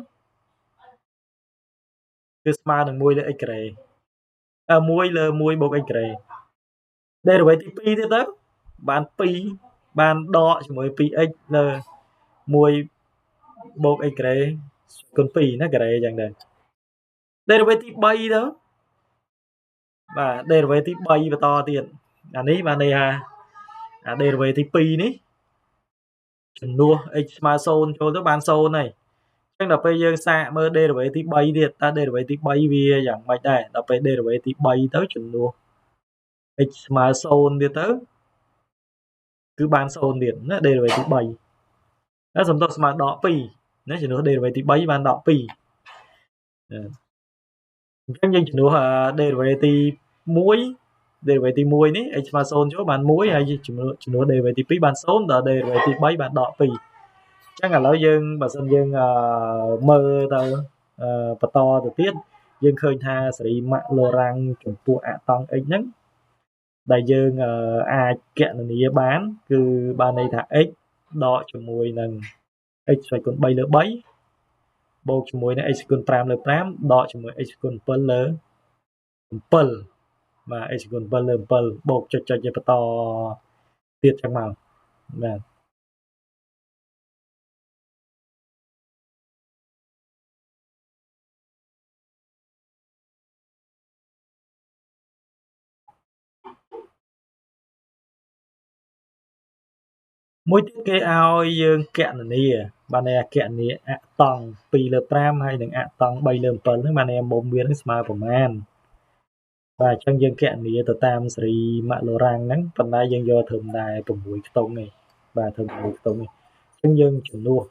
S1: គឺស្មើនឹង1លើ x ក្រេ1លើ1បូក x ក្រេដេរវេទី2ទៀតទៅបាន2បានដកជាមួយ 2x លើ1បូក x ក្រេគុណ2ណាក្រេអញ្ចឹងដែរដេរវេទី3ទៅបាទដេរវេទី3បន្តទៀតអានេះបានន័យថាអាដេរវេទី2នេះចំនួន x ស្មើ0ចូលទៅបាន0ហើយអញ្ចឹងដល់ពេលយើងសាកមើល derivative ទី3ទៀតតើ derivative ទី3វាយ៉ាងម៉េចដែរដល់ពេល derivative ទី3ទៅចំនួន x ស្មើ0ទៀតទៅគឺបាន0ទៀតណា derivative ទី3ហើយសំដៅស្មើដក2ណាចំនួន derivative ទី3បានដក2អញ្ចឹងយើងចំនួន derivative ទី1 derivative ទី1នេះ x ស្មើ0ចូលបាន1ហើយចំនួន derivative ទី2បាន0ដល់ derivative ទី3បានដក2អញ្ចឹងឥឡូវយើងបើសិនយើងមើលទៅបន្តទៅទៀតយើងឃើញថាសេរីម៉ាក់ឡូរ៉ាំងចំពោះអតង់ x ហ្នឹងដែលយើងអាចគណនាបានគឺបានន័យថា x ដកជាមួយនឹង x ស្វ័យគុណ3លើ3បូកជាមួយនឹង x គុណ5លើ5ដកជាមួយ x គុណ7លើ7បាទ x គុណ7លើ7បូកចុចៗបន្តទៀតចឹងមកបាទមួយទៀតគេឲ្យយើងគណនាបានន័យថាគណនាអតង់2លើ5ហើយនិងអតង់3លើ7ហ្នឹងបានន័យថាមុំវានឹងស្មើប្រមាណបាទអញ្ចឹងយើងគណនាទៅតាមសេរីម៉ាក់ឡូរ៉ាំងហ្នឹងប៉ុន្តែយើងយកត្រឹមតែ6ខ្ទង់ទេបាទត្រឹម6ខ្ទង់ទេអញ្ចឹងយើងចំនួន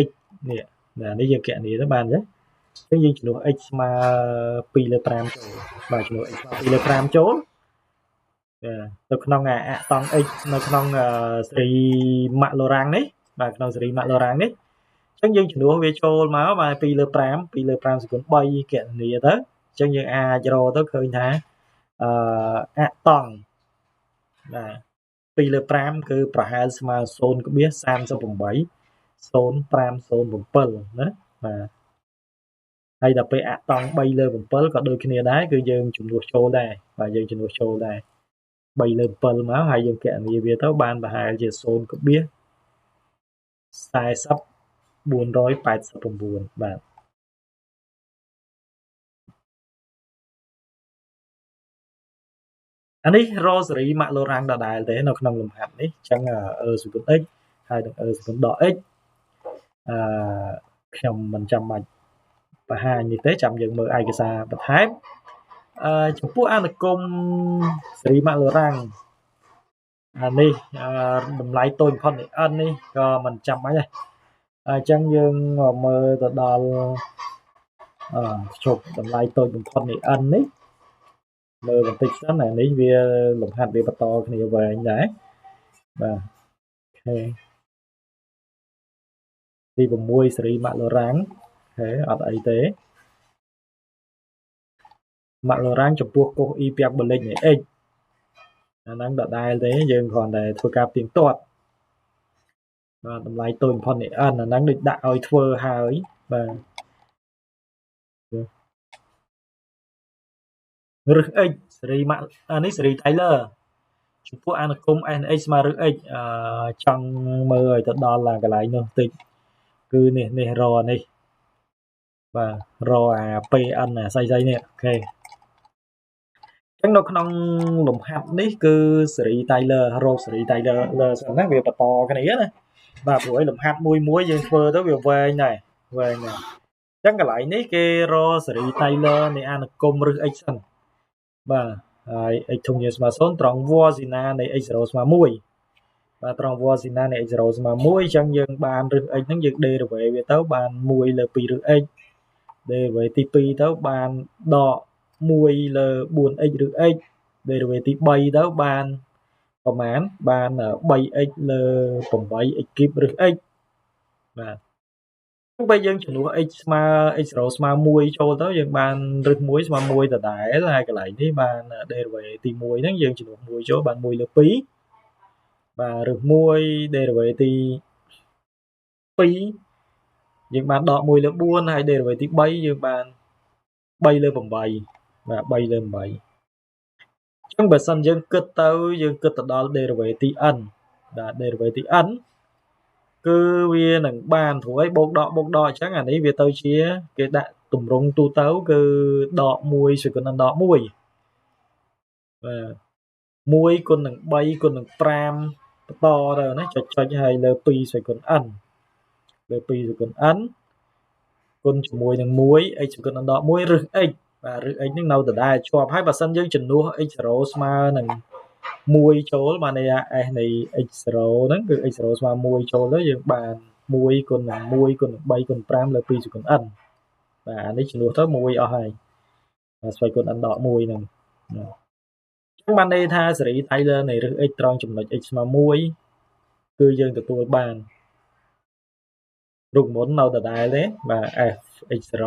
S1: x នេះនេះយើងគណនាទៅបានទេអញ្ចឹងយើងចំនួន x ស្មើ2លើ5ចូលបាទចំនួន x ស្មើ2លើ5ចូលទៅក្នុងអតង់ x នៅក្នុងសេរីម៉ាក់ឡូរ៉ាំងនេះបាទក្នុងសេរីម៉ាក់ឡូរ៉ាំងនេះអញ្ចឹងយើងចំនួនវាចូលមកបាទ2លើ5 2លើ5សេគុណ3គណនាទៅអញ្ចឹងយើងអាចរកទៅឃើញថាអតង់បាទ2លើ5គឺប្រហែលស្មើ0.38 0507ណាបាទហើយដល់ពេលអតង់3លើ7ក៏ដូចគ្នាដែរគឺយើងចំនួនចូលដែរបាទយើងចំនួនចូលដែរ3លើ7មកហើយយើងគណនាវាទៅបានប្រហែលជា0.40 489បាទអានេះរ៉ូសេរីម៉ាក់ឡូរ៉ាំងដដែលទេនៅក្នុងលំហាត់នេះអញ្ចឹងសគុណ x ហើយនឹងសគុណដក x ខ្ញុំមិនចាំបាច់បង្ហាញនេះទេចាំយើងមើលឯកសារបន្ថែមចំពោះអនុគមសេរីម៉ាក់ឡូរ៉ាំងនេះតម្លៃតូចបំផុតនៃ n នេះក៏មិនចាំបាច់ដែរអញ្ចឹងយើងមើលទៅដល់ជប់តម្លៃតូចបំផុតនៃ n នេះមើលបន្តិចសិនអានេះវាលំហាត់វាបន្តគ្នាវែងដែរបាទអូខេ ទី6សេរីម៉ាក់ឡូរ៉ាំងហេអត់អីទេម៉ាក់ឡូរ៉ាំងចំពោះកុស e ពាក់បលិចនៃ x អាហ្នឹងដដែលទេយើងគ្រាន់តែធ្វើការផ្ទៀងផ្ទាត់បាទតម្លៃតូចបំផុតនៃ n អាហ្នឹងដូចដាក់ឲ្យធ្វើហើយបាទរឹស x សេរីម៉ាក់អានេះសេរី Taylor ចំពោះអានុគម NX ស្មើរឹស x ចង់មើលឲ្យទៅដល់កន្លែងនោះតិចគឺនេះរនេះបាទរអា PN ស្អីនេះអូខេអញ្ចឹងនៅក្នុងលំហាត់នេះគឺសេរី Taylor រកសេរី Taylor សិនណាវាបន្តគ្នាណាបាទព្រោះឯលំហាត់មួយយើងធ្វើទៅវាវែងដែរអញ្ចឹងកន្លែងនេះគេរកសេរី Taylor នៃអានុគមរឹស x សិនបាទហើយ x ធំជាងស្មើ0ត្រង់ Voisina នៃ x0 ស្មើ1បាទត្រង់ Voisina នៃ x0 ស្មើ1អញ្ចឹងយើងបានរឹស x ហ្នឹងយើង derivative វាទៅបាន1លើ2រឹស x derivative ទី2ទៅបានដក1លើ 4x រឹស x derivative ទី3ទៅបានប្រមាណបាន 3x លើ 8x គីបរឹស x បាទបើយើងចំនួន x ស្មើ x0 ស្មើ1ចូលទៅយើងបានរឹស1ស្មើ1ដដែលហើយកន្លែងនេះបាន derivative ទី1ហ្នឹងយើងចំនួន1ចូលបាន1លើ2បាទរឹស1 derivative ទី2យើងបានដក1លើ4ហើយ derivative ទី3យើងបាន3លើ8បាទ3លើ8អញ្ចឹងបើសិនយើងគិតទៅដល់ derivative ទី n បាទ derivative ទី n គឺវានឹងបានព្រោះឲ្យបូកដកអញ្ចឹងអានេះវាទៅជាគេដាក់ទម្រង់ទូទៅគឺដក1សេគុណ n ដក1បាទ1គុណនឹង3គុណនឹង5បន្តទៅណាចុចហើយលើ2សេគុណ n លើ2សេគុណ n គុណជាមួយនឹង1 x សេគុណ n ដក1រឹស x បាទរឹស x ហ្នឹងនៅដដែលជាប់ហើយបើសិនយើងជំនួស x0 ស្មើនឹង1ចូលបានន័យថា s នៃ x0 ហ្នឹងគឺ x0 ស្មើ1ចូលទៅយើងបាន1គុណនឹង1គុណនឹង3គុណ5លើ2សេគុណ n បាទអានេះជំនួសទៅ1អស់ហើយស្វ័យគុណ n ដក1ហ្នឹងចឹងបានន័យថាសេរី Taylor នៃរឹស x ត្រង់ចំណុច x ស្មើ1គឺយើងទទួលបានរូបមន្តនៅដដែលទេបាទ f x0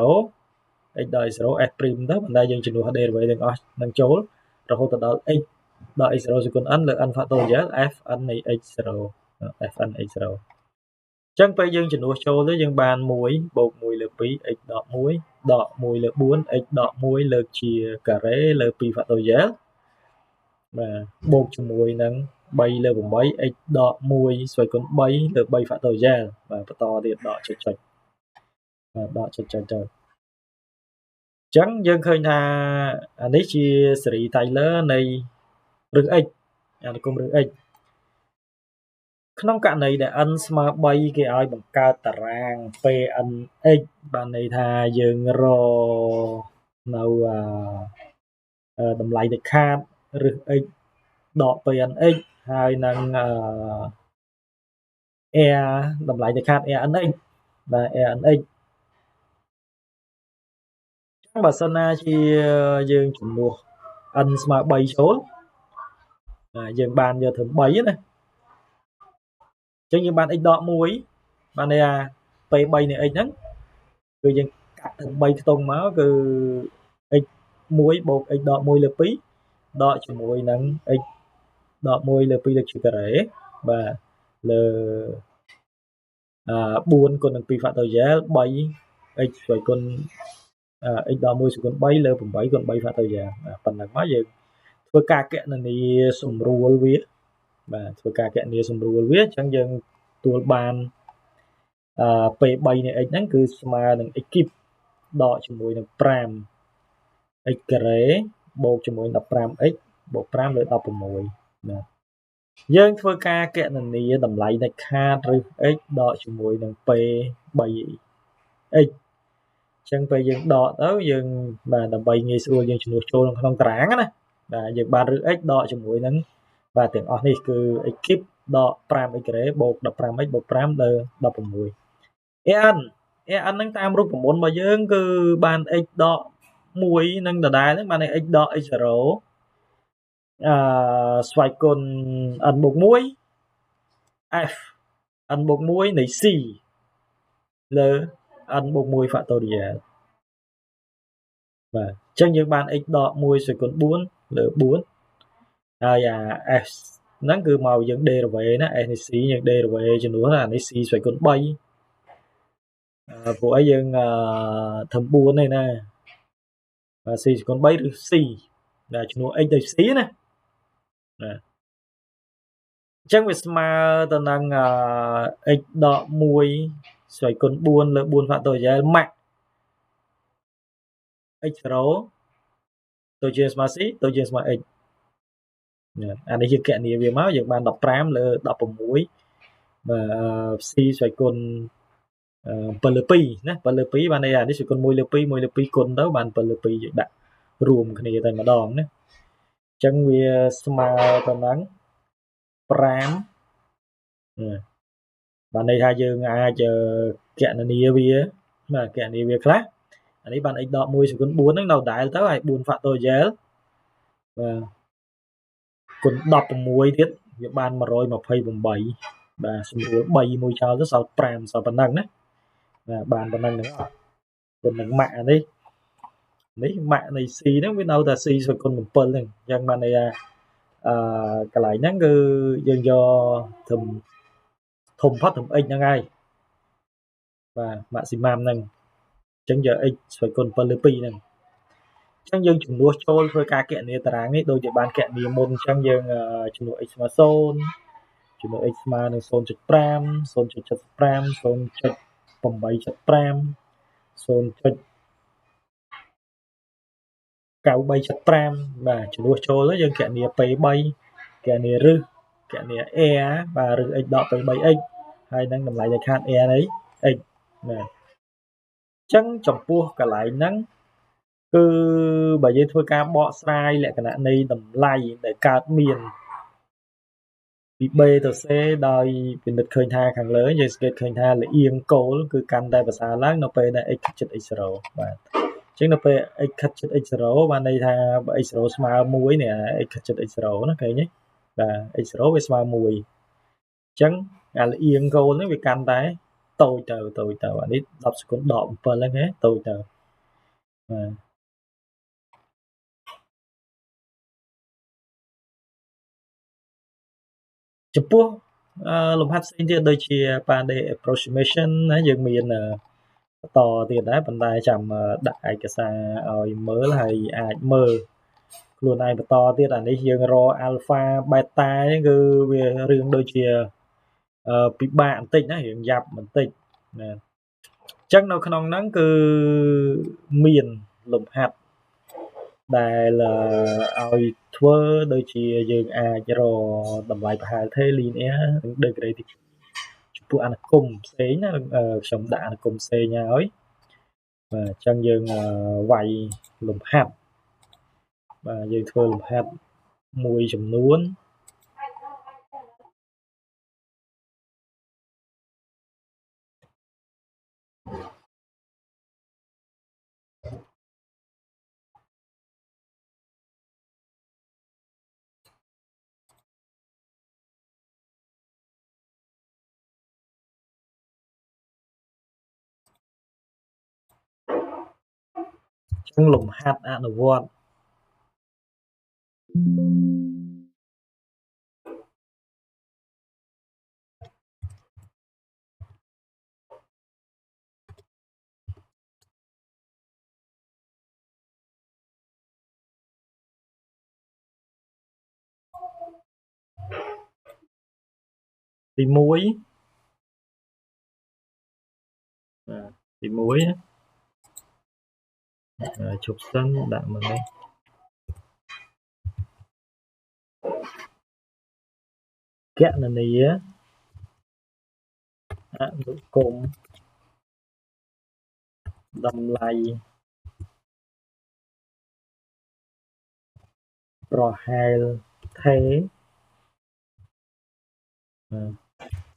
S1: x ដល់ x0 s' ទៅប៉ុន្តែយើងជំនួស derivative ទាំងអស់នឹងចូលរហូតដល់ x ដល់ x0 សេគុណ n លើ n factorial fn នៃ x0 fn x0 អញ្ចឹងពេលយើងជំនួសចូលទៅយើងបាន1បូក1លើ2 x ដក1ដក1លើ4 x ដក1លើកជាការ៉េលើ2 factorial បាទបូកជាមួយនឹង3លើ8 x ដក1ស្វ័យគុណ3លើ3 factorial បាទបន្តទៀតដកចុចបាទដកចុចទៅអញ្ចឹងយើងឃើញថាអានេះជាសេរី Taylor នៃរឹស x អានុគមរឹស x ក្នុងករណីដែល n ស្មើ3គេឲ្យបង្កើតតារាង pnx បានន័យថាយើងរកនៅតម្លៃដែលខាតរឹស x ដក pnx ហើយនឹង r តម្លៃដែលខាត rnx បាទ rnx ចឹងបើសិនណាជាយើងចំនួន n ស្មើ3ចូលយើងបានយកធ្វើ3ណាចឹងយើងបាន x ដក1បានន័យថា p3 នៃ x ហ្នឹងគឺយើងកាត់ទៅ3ខ្ទង់មកគឺ x 1បូក x ដក1លើ2ដកជាមួយនឹង x ដក1លើ2លើកជាការ៉េបាទលើ4គុណនឹង2 factorial 3 x ស្វ័យគុណx ដក1សេគុណ3លើ8គុណ3 factorial បាទប៉ុណ្ណឹងមកយើងធ្វើការគណនាសម្រួលវាបាទធ្វើការគណនាសម្រួលវាអញ្ចឹងយើងទទួលបានp3 នៃ x ហ្នឹងគឺស្មើនឹង x គីបដកជាមួយនឹង5 x ការ៉េបូកជាមួយ 15x បូក5លើ16បាទយើងធ្វើការគណនាតម្លៃនៃខាតឬ x ដកជាមួយនឹង p3x អញ្ចឹងពេលយើងដកទៅយើងបាទដើម្បីងាយស្រួលយើងជំនួសចូលក្នុងតារាងណាបាទយើងបានរឹស x ដកជាមួយនឹងបាទទាំងអស់នេះគឺ x គីបដក 5x ការ៉េបូក 15x បូក5លើ16 an ហ្នឹងតាមរូបមន្តរបស់យើងគឺបាន x ដក1នឹងដដែលហ្នឹងបាន x ដក x0 ស្វ័យគុណ n បូក1 f n បូក1នៃ c លើ n បូក1 factorial បាទអញ្ចឹងយើងបាន x ដក1 / 4 លើ 4 ហើយអា s ហ្នឹងគឺមកយើង derivative ណា s នេះ c យើង derivative ចំនួនអានេះ c / 3ព្រោះអីយើងធ្វើ4នេះណាc / 3 ឬ c ដែលចំនួន x ដោយ c ណាអញ្ចឹងវាស្មើទៅនឹងx ដក1 / 4 លើ 4 factorial max x0 ទៅជាស្មើ c ទៅជាស្មើ x អានេះយើងគណនាវាមកយើងបាន15លើ16បាទ c / 7លើ2ណា7លើ2បានន័យថានេះគុណ1លើ2 1លើ2គុណទៅបាន7លើ2យើងដាក់រួមគ្នាតែម្ដងណាអញ្ចឹងវាស្មើទៅនឹង5បានន័យថាយើងអាចគណនាវាបាទគណនាវាខ្លះអានេះបាន x ដក1 / 4ហ្នឹងនៅដែលទៅហើយ4 factorial បាទគុណ16ទៀតវាបាន128បាទសម្រួល3មួយចោលទៅសល់5សល់ប៉ុណ្ណឹងណាបាទបានប៉ុណ្ណឹងហ្នឹងអត់គុណនឹងម៉ាក់អានេះម៉ាក់នៃ c ហ្នឹងវានៅតែ c / គុណ7ហ្នឹងអញ្ចឹងបានន័យថាកន្លែងហ្នឹងគឺយើងយកធំផុតធំ x ហ្នឹងហើយបាទ maximum ហ្នឹងអញ្ចឹងយក x / គុណ7លើ2ហ្នឹងអញ្ចឹងយើងចំនួនចូលធ្វើការគណនាតារាងនេះដូចជាបានគណនាមុនអញ្ចឹងយើងចំនួន x ស្មើ0ចំនួន x ស្មើនឹង 0.5 0.75 0.875 0.9375 បាទចំនួនចូលយើងគណនា p3 គណនារឹសគណនា r បាទរឹស x ដក p3x ហើយនឹងតម្លៃដែលខាត r នៃ x បាទអញ្ចឹងចំពោះកន្លែងហ្នឹងគឺបើយើងធ្វើការបកស្រាយលក្ខណៈនៃតម្លៃដែលកើតមានពី B ទៅ C ដោយពិនិត្យឃើញថាខាងលើយើងសង្កេតឃើញថាលៀងគោលគឺកាន់តែប្រសើរឡើងនៅពេលដែល x ខិតជិត x0 បាទអញ្ចឹងនៅពេល x ខិតជិត x0 បានន័យថាបើ x0 ស្មើ1នេះ x ខិតជិត x0 ណាឃើញទេបាទ x0 វាស្មើ1អញ្ចឹងអាលៀងគោលនេះវាកាន់តែតូចទៅអានេះ10សេគុណដក7ហ្នឹងណាតូចទៅបាទចំពោះលំហាត់ផ្សេងទៀតដូចជា Pade approximation ណាយើងមានបន្តទៀតដែរប៉ុន្តែចាំដាក់ឯកសារឲ្យមើលហើយអាចមើលខ្លួនឯងបន្តទៀតអានេះយើងរក alpha beta ហ្នឹងគឺវារឿងដូចជាពិបាកបន្តិចណារឿងយ៉ាប់បន្តិចណាអញ្ចឹងនៅក្នុងហ្នឹងគឺមានលំហាត់ដែលឲ្យធ្វើដូចជាយើងអាចរកតម្លៃប្រហែលទេ linear derivative ចំពោះអនុគមផ្សេងណាខ្ញុំដាក់អនុគមផ្សេងហើយបាទអញ្ចឹងយើងវាយលំហាត់បាទយើងធ្វើលំហាត់មួយចំនួនអញ្ចឹងលំហាត់អនុវត្តទី1បាទទី1ណាជប់សិនដាក់មកនេះគណនាអនុគមតម្លៃប្រហែលថេ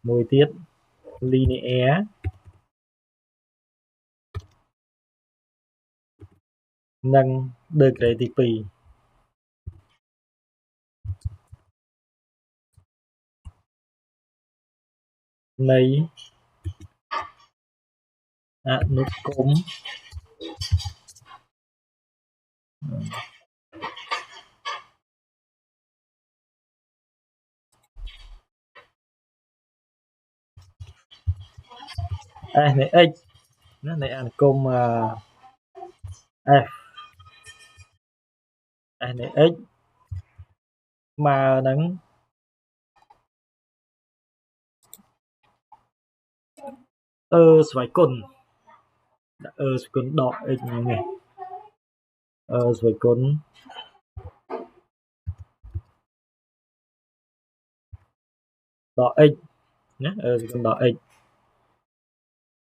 S1: មួយទៀត linear និង degree ទី2នៃ អនុគមS នៃ x ណានៃអនុគមF S នៃ x ស្មើនឹងស្វ័យគុណដាក់ស្វ័យគុណដក x ហ្នឹងឯងស្វ័យគុណដក x ណាស្វ័យគុណដក x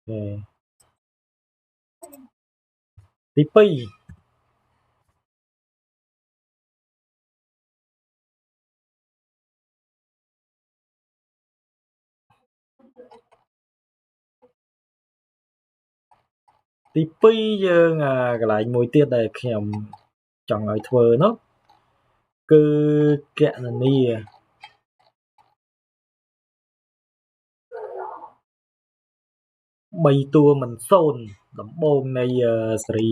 S1: ទី2យើងកន្លែងមួយទៀតដែលខ្ញុំចង់ឲ្យធ្វើនោះគឺគណនា3តួមិន0ដំបូងនៃសេរី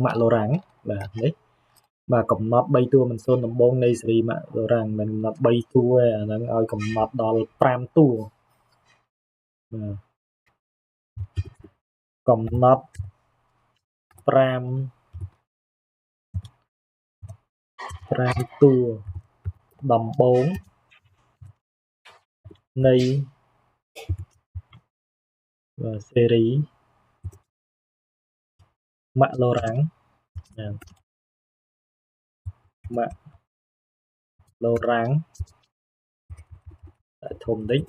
S1: ម៉ាក់ឡូរ៉ាំងបាទនេះបាទកំណត់3តួមិន0ដំបូងនៃសេរីម៉ាក់ឡូរ៉ាំងមិនកំណត់3តួទេអាហ្នឹងឲ្យកំណត់ដល់5តួបាទកំណត់5តួដំបូងនៃសេរីម៉ាក់ឡូរ៉ាំងម៉ាក់ឡូរ៉ាំងធំតិច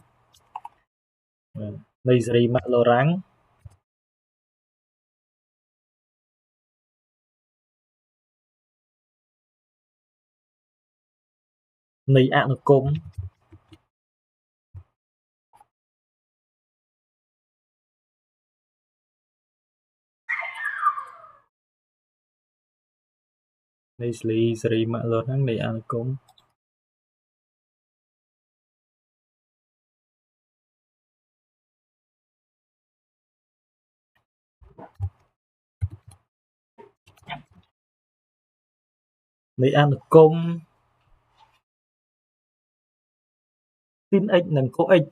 S1: នៃសេរីម៉ាក់ឡូរ៉ាំងនៃអនុគមនៃសេរីម៉ាក់ឡូរ៉ាំងនៃអនុគមនៃអនុគមsin x និង cos x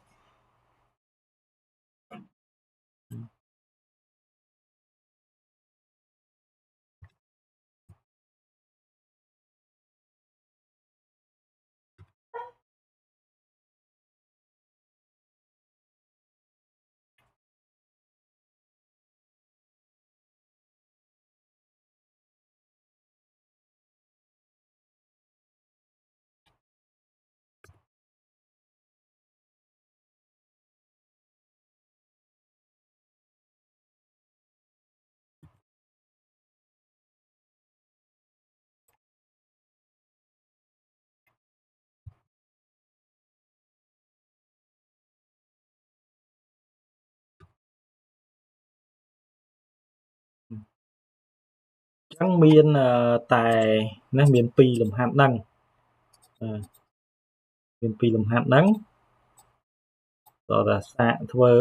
S1: ចឹងមានតែណាមាន2លំហាត់ហ្នឹងមាន2លំហាត់ហ្នឹងតើសាកធ្វើ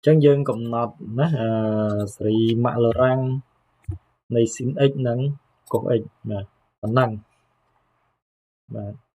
S1: ចឹងយើងកំណត់ណាសេរីម៉ាក់ឡូរ៉ាំងនៃ sin x និង cos x បាទប៉ុណ្ណឹងបាទ